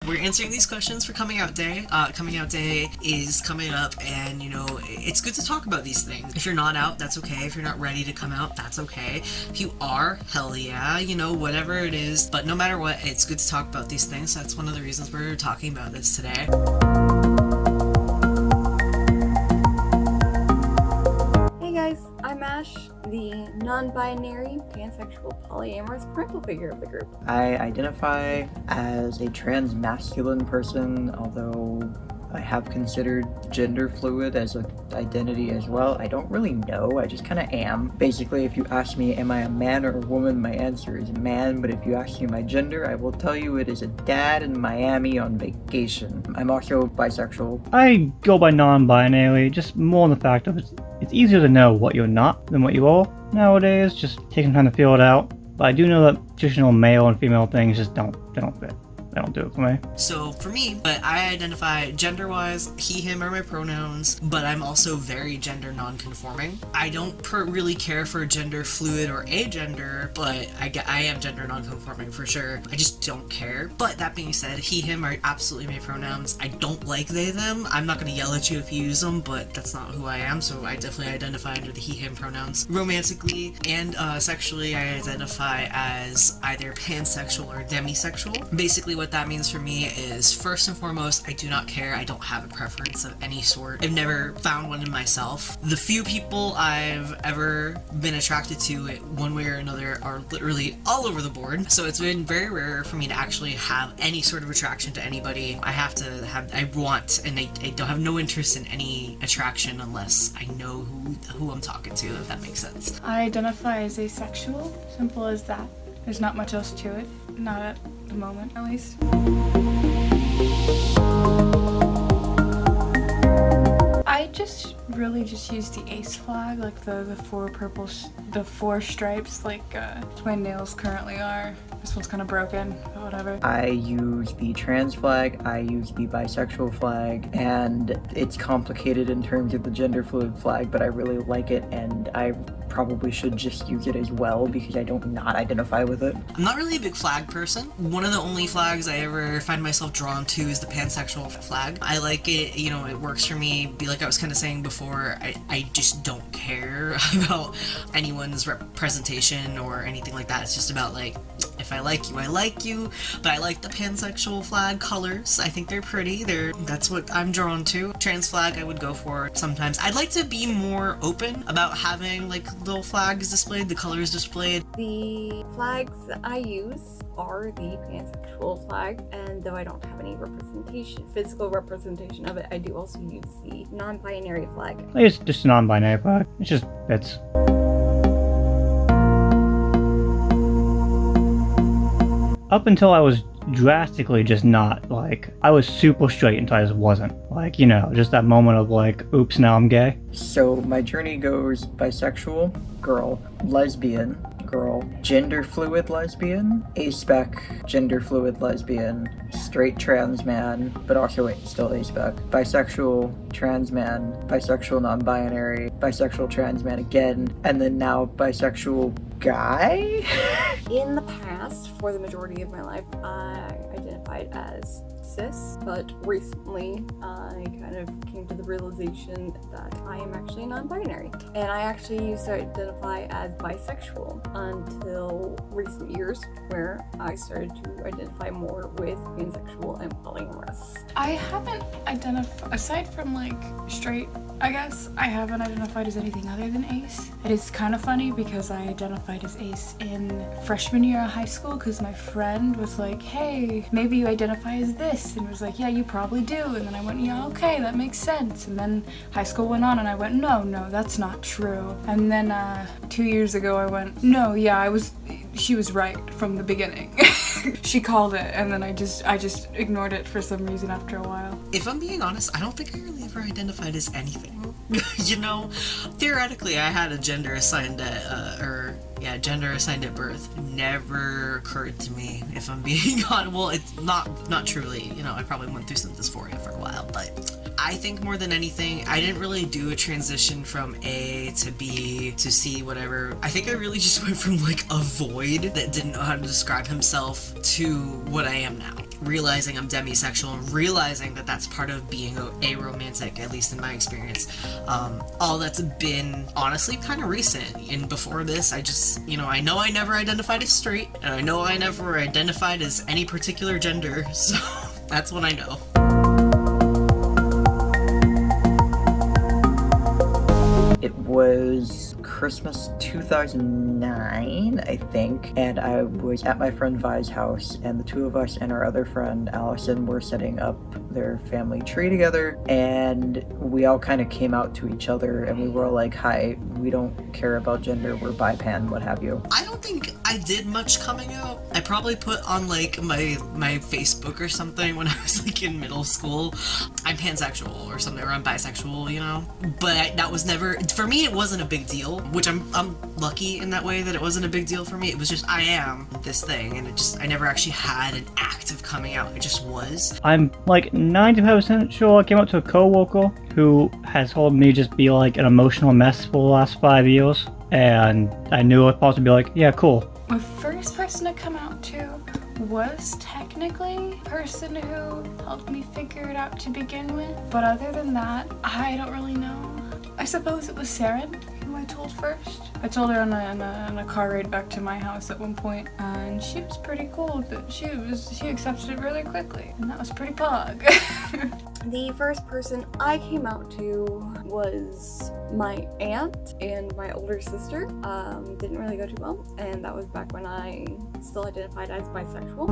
we're answering these questions for Coming Out Day. Coming Out Day is coming up, and you know, it's good to talk about these things. If you're not out, that's okay. If you're not ready to come out, that's okay. If you are, hell yeah, you know, whatever it is. But no matter what, it's good to talk about these things. That's one of the reasons we're talking about this today. Hey guys, I'm Ash, the non-binary, pansexual, polyamorous parental figure of the group. I identify as a trans-masculine person, although I have considered gender fluid as an identity as well. I don't really know, I just kind of am. Basically, if you ask me, am I a man or a woman, my answer is man, but if you ask me my gender, I will tell you it is a dad in Miami on vacation. I'm also bisexual. I go by non-binary, just more on the fact of it's easier to know what you're not than what you are nowadays, just taking time to feel it out. But I do know that traditional male and female things just don't fit. They don't do it for me. So for me, but I identify gender-wise, he, him are my pronouns, but I'm also very gender non-conforming. I don't really care for gender fluid or agender, but I am gender non-conforming for sure. I just don't care. But that being said, he, him are absolutely my pronouns. I don't like they, them. I'm not going to yell at you if you use them, but that's not who I am, so I definitely identify under the he, him pronouns. Romantically and sexually, I identify as either pansexual or demisexual. Basically, what that means for me is, first and foremost, I do not care. I don't have a preference of any sort. I've never found one in myself. The few people I've ever been attracted to one way or another are literally all over the board. So it's been very rare for me to actually have any sort of attraction to anybody. I want, and I don't have no interest in any attraction unless I know who I'm talking to, if that makes sense. I identify as asexual. Simple as that. There's not much else to it. Not at the moment, at least. I really just use the ace flag, like the four stripes, like my nails currently are. This one's kind of broken, but whatever. I use the trans flag, I use the bisexual flag, and it's complicated in terms of the gender fluid flag, but I really like it, and I probably should just use it as well because I don't not identify with it. I'm not really a big flag person. One of the only flags I ever find myself drawn to is the pansexual flag. I like it, you know, it works for me. Like I was kind of saying before, I just don't care about anyone's representation or anything like that. It's just about, like, if I like you, but I like the pansexual flag colors. I think they're pretty. That's what I'm drawn to. Trans flag I would go for sometimes. I'd like to be more open about having, like, little flags displayed, the colors displayed. The flags that I use are the pansexual flag, and though I don't have any physical representation of it, I do also use the non-binary flag. It's just a non-binary flag. It's just bits. Up until I was drastically just not, like, I was super straight until I just wasn't. Like, you know, just that moment of like, oops, now I'm gay. So my journey goes bisexual, girl, lesbian, girl, gender fluid lesbian, aspec, gender fluid lesbian, straight trans man, but also still aspec, bisexual trans man, bisexual non-binary, bisexual trans man again, and then now bisexual guy? In the past, for the majority of my life, I identified as cis, but recently I kind of came to the realization that I am actually non-binary. And I actually used to identify as bisexual until recent years, where I started to identify more with pansexual and polyamorous. I haven't identified, aside from like straight, I guess, I haven't identified as anything other than ace. It is kind of funny because I identified as ace in freshman year of high school because my friend was like, hey, maybe you identify as this, and was like, yeah, you probably do. And then I went, yeah, okay, that makes sense. And then high school went on and I went, no, that's not true. And then 2 years ago I went, no, yeah, she was right from the beginning. She called it, and then I just ignored it for some reason after a while. If I'm being honest, I don't think I really ever identified as anything. You know, theoretically I had a gender assigned at gender assigned at birth. Never occurred to me, if I'm being honest. Well, it's not truly, you know, I probably went through some dysphoria for a while, but I think more than anything, I didn't really do a transition from A to B to C, whatever. I think I really just went from like a void that didn't know how to describe himself to what I am now. realizing I'm demisexual and realizing that that's part of being aromantic, at least in my experience. All that's been honestly kind of recent. And before this, I just, I know I never identified as straight, and I know I never identified as any particular gender, so that's what I know. It was Christmas 2009, I think, and I was at my friend Vi's house, and the two of us and our other friend Allison were setting up their family tree together, and we all kind of came out to each other, and we were all like, hi, we don't care about gender, we're bi-pan, what have you. I don't think I did much coming out. I probably put on like my Facebook or something when I was like in middle school, I'm pansexual or something, or I'm bisexual, but that was never, for me it wasn't a big deal, which I'm lucky in that way that it wasn't a big deal for me. It was just, I am this thing, and I never actually had an act of coming out. It just was. I'm like 95% sure I came up to a coworker who has told me just be like an emotional mess for the last 5 years, and I knew I'd possibly be like, yeah, cool. The first person to come out to was technically the person who helped me figure it out to begin with, but other than that, I don't really know. I suppose it was Saren who I told first. I told her on a car ride back to my house at one point, and she was pretty cool, but she accepted it really quickly, and that was pretty pog. The first person I came out to was my aunt and my older sister. Didn't really go too well, and that was back when I still identified as bisexual.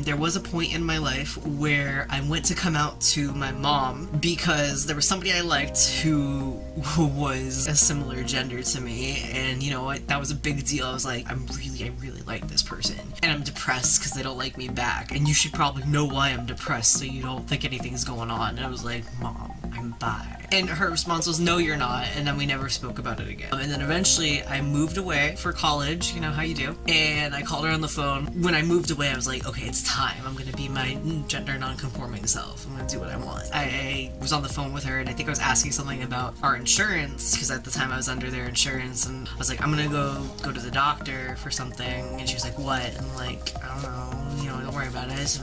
There was a point in my life where I went to come out to my mom because there was somebody I liked who was a similar gender to me, and that was a big deal. I was like, I really like this person, and I'm depressed because they don't like me back, and you should probably know why I'm depressed so you don't think anything's going on. And I was like, Mom, I'm bi. And her response was, no, you're not. And then we never spoke about it again. And then eventually I moved away for college, how you do. And I called her on the phone. When I moved away, I was like, okay, it's time. I'm going to be my gender non-conforming self. I'm going to do what I want. I was on the phone with her, and I think I was asking something about our insurance, because at the time I was under their insurance. And I was like, I'm going to go to the doctor for something. And she was like, what? And I'm like, I don't know, don't worry about it.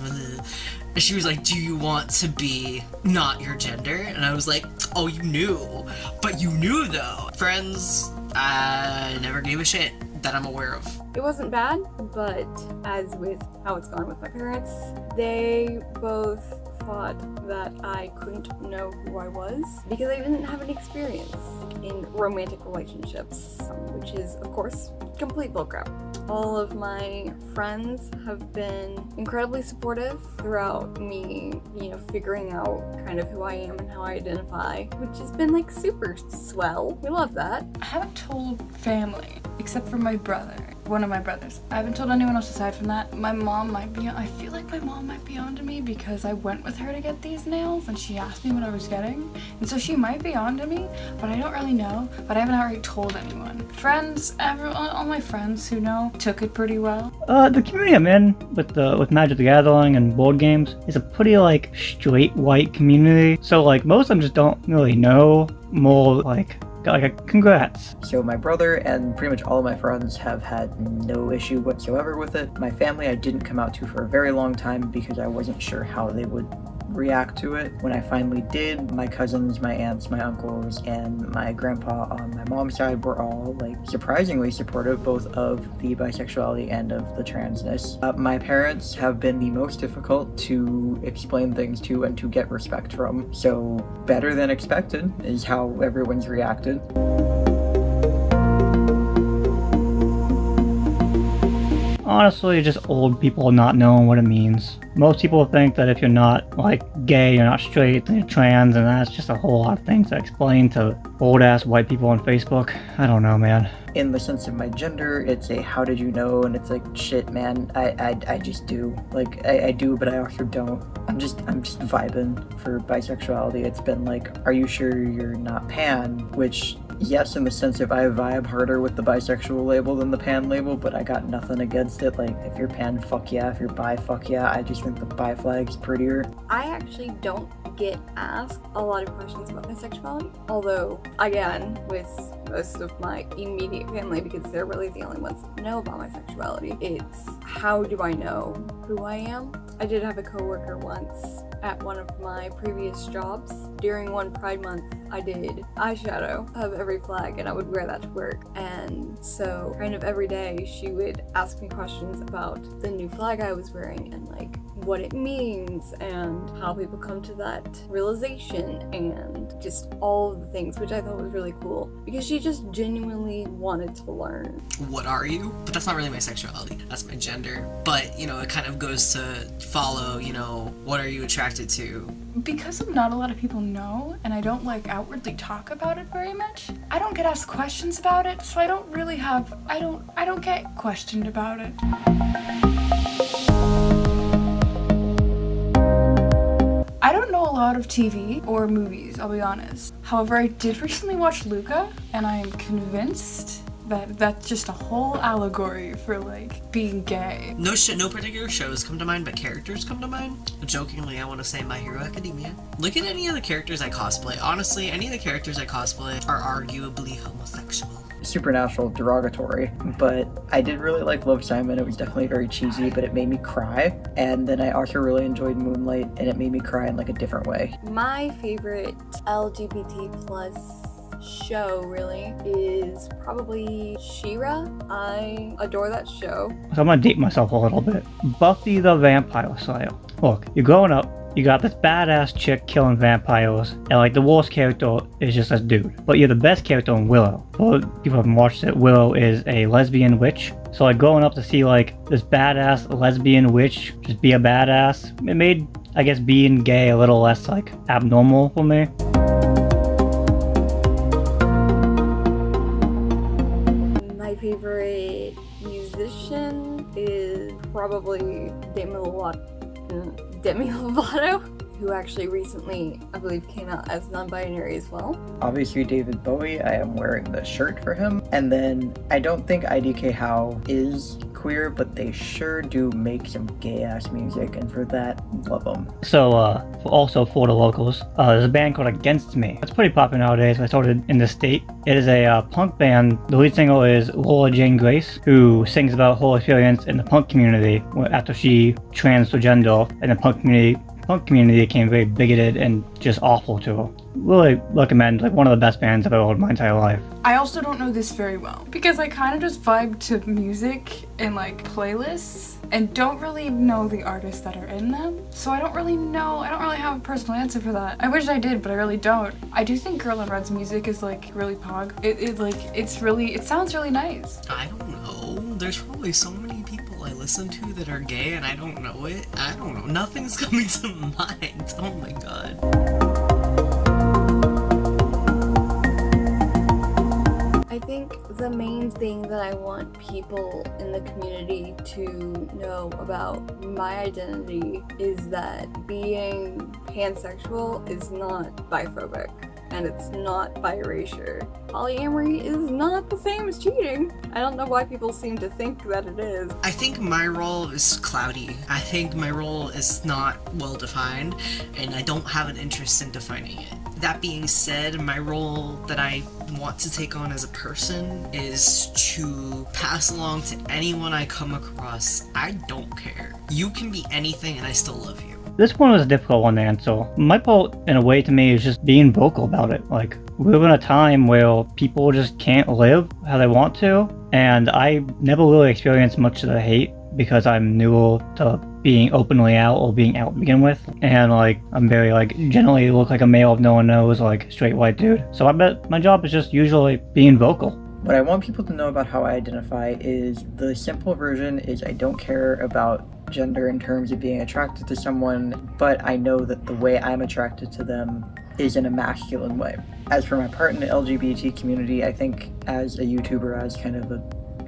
And she was like, do you want to be not your gender? And I was like, oh, you knew. But you knew, though. Friends, I never gave a shit that I'm aware of. It wasn't bad, but as with how it's gone with my parents, they both thought that I couldn't know who I was because I didn't have any experience in romantic relationships, which is, of course, complete bullcrap. All of my friends have been incredibly supportive throughout me, figuring out kind of who I am and how I identify, which has been like super swell. We love that. I haven't told family, except for my brother. One of my brothers. I haven't told anyone else aside from that. My mom might be, I feel like my mom might be onto me because I went with her to get these nails and she asked me what I was getting. And so she might be onto me, but I don't really know. But I haven't already told anyone. Friends, all my friends who know took it pretty well. The community I'm in with Magic the Gathering and board games is a pretty straight white community. So most of them just don't really know. More like a congrats. So my brother and pretty much all of my friends have had no issue whatsoever with it. My family I didn't come out to for a very long time because I wasn't sure how they would react to it. When I finally did, my cousins, my aunts, my uncles, and my grandpa on my mom's side were all surprisingly supportive both of the bisexuality and of the transness. My parents have been the most difficult to explain things to and to get respect from, so better than expected is how everyone's reacted. Honestly, just old people not knowing what it means. Most people think that if you're not gay, you're not straight, then you're trans, and that's just a whole lot of things to explain to old ass white people on Facebook. I don't know, man. In the sense of my gender, it's a how did you know, and it's shit, man, I just do. I do, but I also don't. I'm just vibing for bisexuality. It's been are you sure you're not pan? Which yes, in the sense of I vibe harder with the bisexual label than the pan label, but I got nothing against it. Like, if you're pan, fuck yeah. If you're bi, fuck yeah. I just think the bi flag's prettier. I actually don't get asked a lot of questions about my sexuality, although, again, with most of my immediate family, because they're really the only ones that know about my sexuality, it's how do I know who I am? I did have a coworker once at one of my previous jobs. During one Pride Month, I did eyeshadow of every flag, and I would wear that to work. And so kind of every day she would ask me questions about the new flag I was wearing and like what it means and how people come to that realization and just all of the things, which I thought was really cool because she just genuinely wanted to learn. What are you? But that's not really my sexuality. That's my gender. But, you know, it kind of goes to follow, you know, what are you attracted to? Because not a lot of people know, and I don't like outwardly talk about it very much, I don't get asked questions about it, so I don't really have, I don't get questioned about it. I don't know a lot of TV or movies, I'll be honest. However, I did recently watch Luca, and I am convinced that that's just a whole allegory for, like, being gay. No particular shows come to mind, but characters come to mind. Jokingly, I want to say My Hero Academia. Look at any of the characters I cosplay. Honestly, any of the characters I cosplay are arguably homosexual. Supernatural, derogatory, but I did really like Love, Simon. It was definitely very cheesy, but it made me cry. And then I also really enjoyed Moonlight, and it made me cry in like a different way. My favorite LGBT plus show really is probably She-Ra. I adore that show. So I'm gonna date myself a little bit. Buffy the Vampire Slayer. Look, you're growing up, you got this badass chick killing vampires, and like the worst character is just this dude. But you're the best character in Willow. For people who haven't watched it, Willow is a lesbian witch. So like growing up to see like this badass lesbian witch just be a badass, it made, I guess, being gay a little less like abnormal for me. My favorite musician is probably Demi Lovato, who actually recently, I believe, came out as non-binary as well. Obviously David Bowie, I am wearing the shirt for him. And then I don't think IDK How is queer, but they sure do make some gay-ass music, and for that, love them. So, also for the locals, there's a band called Against Me. It's pretty popular nowadays. I started in the state. It is a punk band. The lead singer is Laura Jane Grace, who sings about her experience in the punk community after she transgender, and the punk community became very bigoted and just awful to her. Really recommend, like, one of the best bands I've ever heard in my entire life. I also don't know this very well because I kind of just vibe to music and like playlists and don't really know the artists that are in them. So I don't really have a personal answer for that. I wish I did, but I really don't. I do think Girl in Red's music is like really pog. It sounds really nice. I don't know. There's probably so many people I listen to that are gay and I don't know it. I don't know. Nothing's coming to mind. Oh my god. I think the main thing that I want people in the community to know about my identity is that being pansexual is not biphobic and it's not by erasure. Polyamory is not the same as cheating. I don't know why people seem to think that it is. I think my role is cloudy. I think my role is not well defined, and I don't have an interest in defining it. That being said, my role that I want to take on as a person is to pass along to anyone I come across. I don't care. You can be anything and I still love you. This one was a difficult one to answer. My part, in a way, to me, is just being vocal about it. Like, we live in a time where people just can't live how they want to, and I never really experienced much of the hate because I'm newer to being openly out or being out to begin with. And, like, I'm very, like, generally look like a male if no one knows, like, straight white dude. So I bet my job is just usually being vocal. What I want people to know about how I identify is the simple version is I don't care about gender in terms of being attracted to someone, but I know that the way I'm attracted to them is in a masculine way. As for my part in the LGBT community, I think as a YouTuber, as kind of a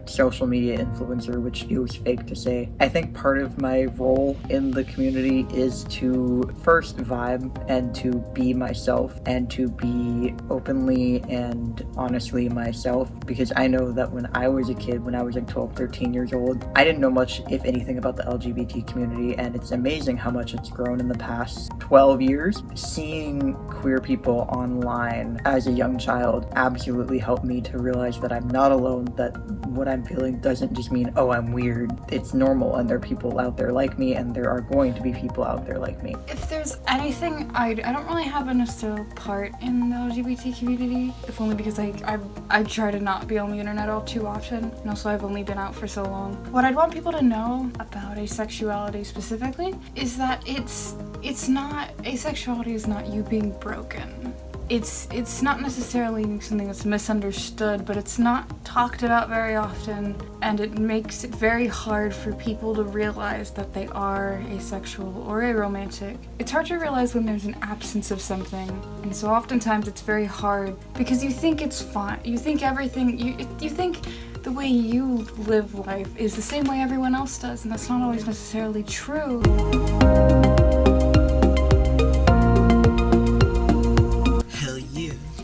social media influencer, which feels fake to say. I think part of my role in the community is to first vibe and to be myself and to be openly and honestly myself, because I know that when I was a kid, when I was like 12, 13 years old, I didn't know much, if anything, about the LGBT community, and it's amazing how much it's grown in the past 12 years. Seeing queer people online as a young child absolutely helped me to realize that I'm not alone, that what I'm feeling doesn't just mean, oh, I'm weird. It's normal, and there are people out there like me, and there are going to be people out there like me. If there's anything, I don't really have a necessary part in the LGBT community, if only because I try to not be on the internet all too often, and also I've only been out for so long. What I'd want people to know about asexuality specifically is that it's not, asexuality is not you being broken. It's not necessarily something that's misunderstood, but it's not talked about very often, and it makes it very hard for people to realize that they are asexual or aromantic. It's hard to realize when there's an absence of something, and so oftentimes it's very hard because you think it's fine. You think everything, you think the way you live life is the same way everyone else does, and that's not always necessarily true.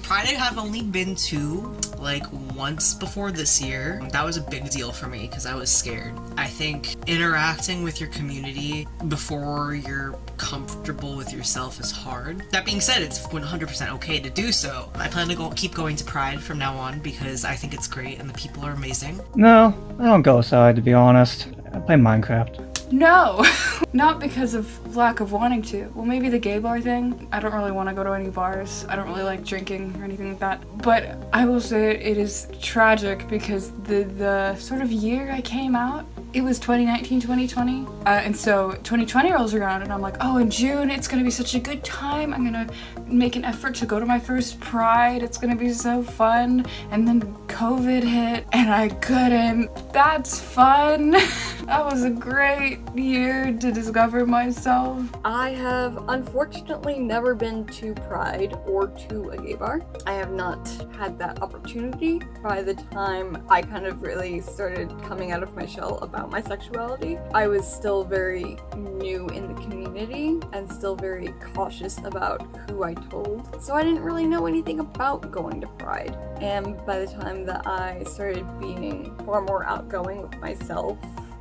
Pride I have only been to like once before this year. That was a big deal for me because I was scared. I think interacting with your community before you're comfortable with yourself is hard. That being said, it's 100% okay to do so. I plan to keep going to Pride from now on because I think it's great and the people are amazing. No, I don't go outside, to be honest. I play Minecraft. No, not because of lack of wanting to. Well, maybe the gay bar thing. I don't really want to go to any bars. I don't really like drinking or anything like that. But I will say it is tragic because the sort of year I came out, it was 2019, 2020. And so 2020 rolls around and I'm like, oh, in June, it's going to be such a good time. I'm going to make an effort to go to my first Pride. It's going to be so fun. And then COVID hit and I couldn't. That's fun. That was a great year to discover myself. I have unfortunately never been to Pride or to a gay bar. I have not had that opportunity. By the time I kind of really started coming out of my shell about my sexuality, I was still very new in the community and still very cautious about who I told. So I didn't really know anything about going to Pride. And by the time that I started being far more outgoing with myself,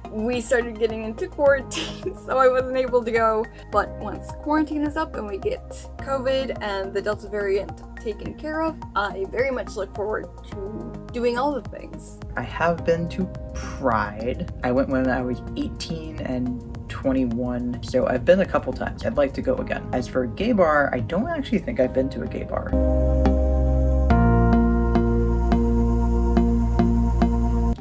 we started getting into quarantine, so I wasn't able to go. But once quarantine is up and we get COVID and the Delta variant taken care of, I very much look forward to doing all the things. I have been to Pride. I went when I was 18 and 21, so I've been a couple times. I'd like to go again. As for a gay bar, I don't actually think I've been to a gay bar.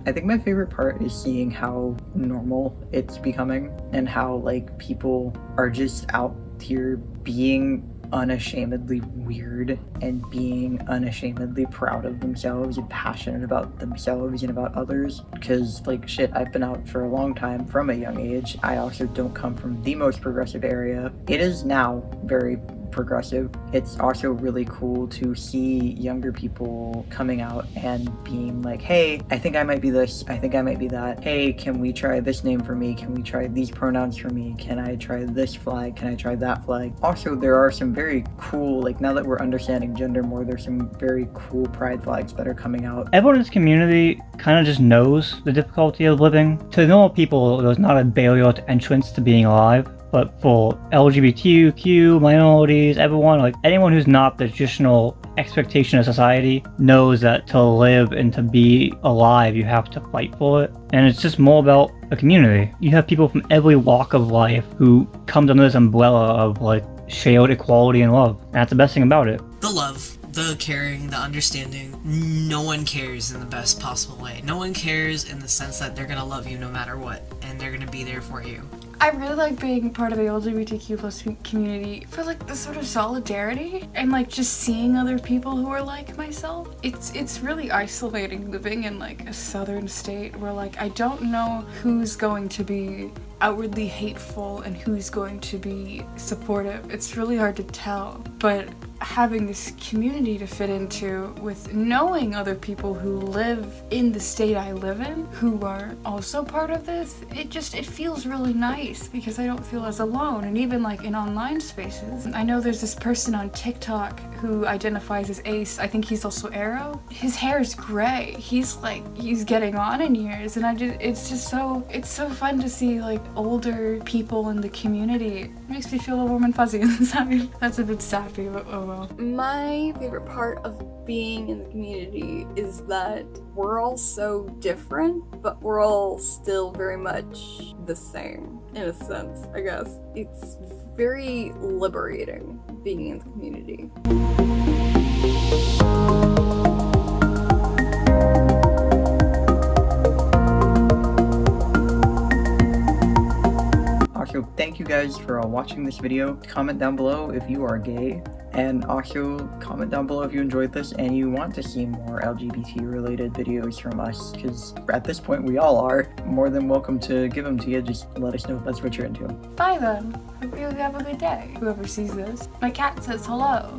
I think my favorite part is seeing how normal it's becoming and how like people are just out here being unashamedly weird and being unashamedly proud of themselves and passionate about themselves and about others. Because like shit, I've been out for a long time from a young age. I also don't come from the most progressive area. It is now very progressive. It's also really cool to see younger people coming out and being like, hey, I think I might be this, I think I might be that. Hey, can we try this name for me? Can we try these pronouns for me? Can I try this flag? Can I try that flag? Also, there are some very cool, like now that we're understanding gender more, there's some very cool pride flags that are coming out. Everyone in this community kind of just knows the difficulty of living. To normal people, there's not a barrier to entrance to being alive. But for LGBTQ, minorities, everyone, like anyone who's not the traditional expectation of society knows that to live and to be alive, you have to fight for it. And it's just more about a community. You have people from every walk of life who come under this umbrella of like shared equality and love. And that's the best thing about it. The love, the caring, the understanding. No one cares in the best possible way. No one cares in the sense that they're gonna love you no matter what, and they're gonna be there for you. I really like being part of the LGBTQ plus community for like the sort of solidarity and like just seeing other people who are like myself. It's really isolating living in like a southern state where like I don't know who's going to be outwardly hateful and who's going to be supportive. It's really hard to tell, but having this community to fit into, with knowing other people who live in the state I live in who are also part of this, it feels really nice because I don't feel as alone. And even like in online spaces, I know there's this person on TikTok who identifies as ace. I think he's also aro. His hair is gray. He's getting on in years, and it's so fun to see like older people in the community. It makes me feel a warm and fuzzy inside. That's a bit sappy, but oh well. My favorite part of being in the community is that we're all so different, but we're all still very much the same, in a sense, I guess. It's very liberating being in the community. Also, thank you guys for watching this video. Comment down below if you are gay, and also comment down below if you enjoyed this and you want to see more LGBT related videos from us, because at this point we all are. More than welcome to give them to you. Just let us know if that's what you're into. Bye then. Hope you have a good day. Whoever sees this. My cat says hello.